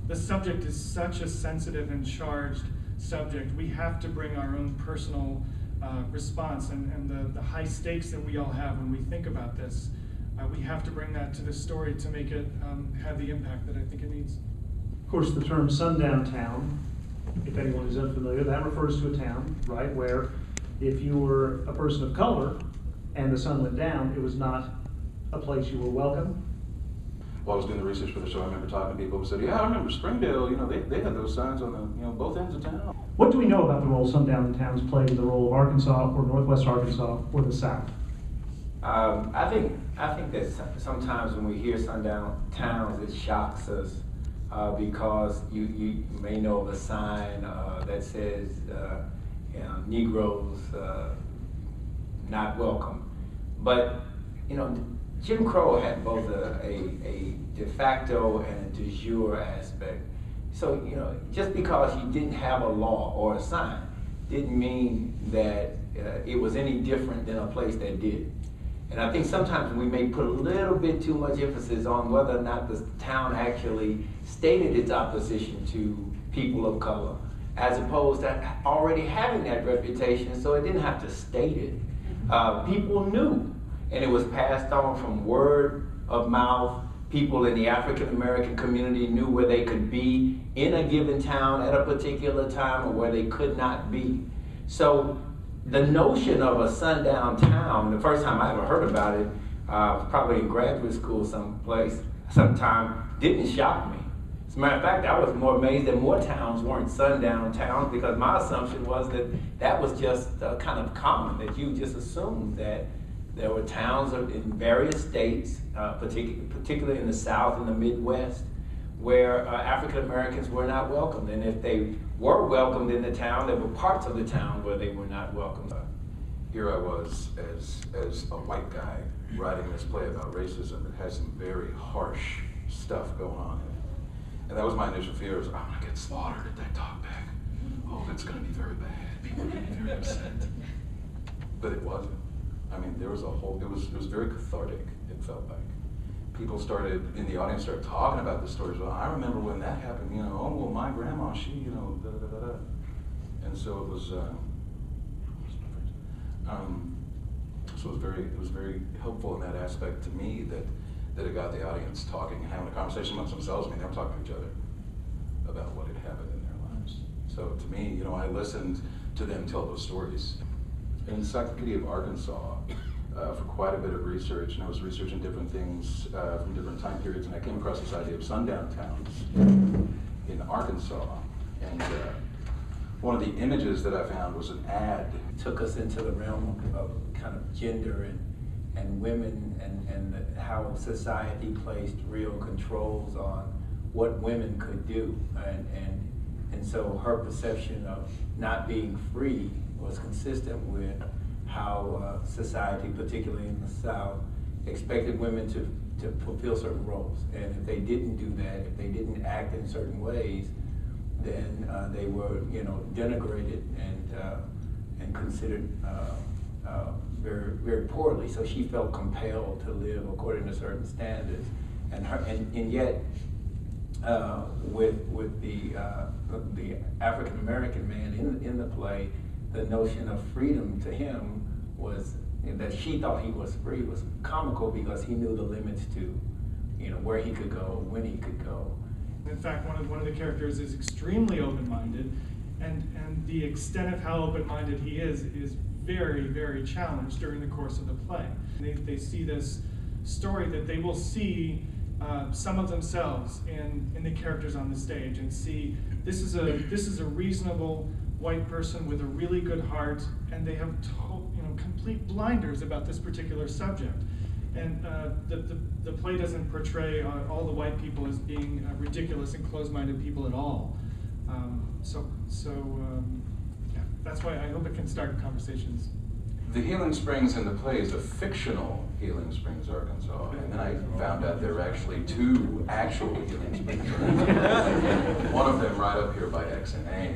the subject is such a sensitive and charged subject. We have to bring our own personal response and the high stakes that we all have when we think about this. We have to bring that to the story to make it have the impact that I think it needs. Of course, the term Sundown Town, if anyone is unfamiliar, that refers to a town, right, where if you were a person of color and the sun went down, it was not a place you were welcome. While I was doing the research for the show, I remember talking to people who said, yeah, I remember Springdale, they had those signs on the, both ends of town. What do we know about the role Sundown Towns played in the role of Arkansas or Northwest Arkansas or the South? I think that sometimes when we hear Sundown Towns, it shocks us because you may know of a sign that says Negroes not welcome. But Jim Crow had both a de facto and a de jure aspect. So just because you didn't have a law or a sign didn't mean that it was any different than a place that did. And I think sometimes we may put a little bit too much emphasis on whether or not the town actually stated its opposition to people of color, as opposed to already having that reputation, so it didn't have to state it. People knew, and it was passed on from word of mouth. People in the African American community knew where they could be in a given town at a particular time or where they could not be. So the notion of a sundown town, the first time I ever heard about it, probably in graduate school sometime, didn't shock me. As a matter of fact, I was more amazed that more towns weren't sundown towns, because my assumption was that that was just kind of common, that you just assumed that there were towns in various states, particularly in the South and the Midwest, where African Americans were not welcomed. And if they were welcomed in the town, there were parts of the town where they were not welcomed. Here I was as a white guy writing this play about racism that has some very harsh stuff going on in it. And that was my initial fear, was I'm gonna get slaughtered at that talkback. Oh, that's gonna be very bad. People are gonna be very upset. But it wasn't. I mean, there was a whole, it was very cathartic, it felt like. People in the audience started talking about the stories. Well, I remember when that happened, oh, well, my grandma, she, da da da da. And so it was, so it was very helpful in that aspect to me that it got the audience talking and having a conversation amongst themselves. I mean, they were talking to each other about what had happened in their lives. So to me, I listened to them tell those stories. In the Encyclopedia of Arkansas, for quite a bit of research, and I was researching different things from different time periods, and I came across this idea of sundown towns in Arkansas. And one of the images that I found was an ad. It took us into the realm of kind of gender and women and how society placed real controls on what women could do. And so her perception of not being free was consistent with how society, particularly in the South, expected women to fulfill certain roles. And if they didn't do that, if they didn't act in certain ways, then they were, denigrated and considered very, very poorly. So she felt compelled to live according to certain standards, and yet with the African American man in the play, the notion of freedom to him was that she thought he was free was comical, because he knew the limits to, where he could go, when he could go. In fact, one of the characters is extremely open-minded, and the extent of how open-minded he is very, very challenged during the course of the play. They see this story that they will see some of themselves in the characters on the stage, and see this is a reasonable white person with a really good heart, and they have complete blinders about this particular subject. And the play doesn't portray all the white people as being ridiculous and closed-minded people at all. Yeah, that's why I hope it can start conversations. The Healing Springs in the play is a fictional Healing Springs, Arkansas, and then I found out there were actually 2 actual Healing Springs, Arkansas. One of them right up here by X and A.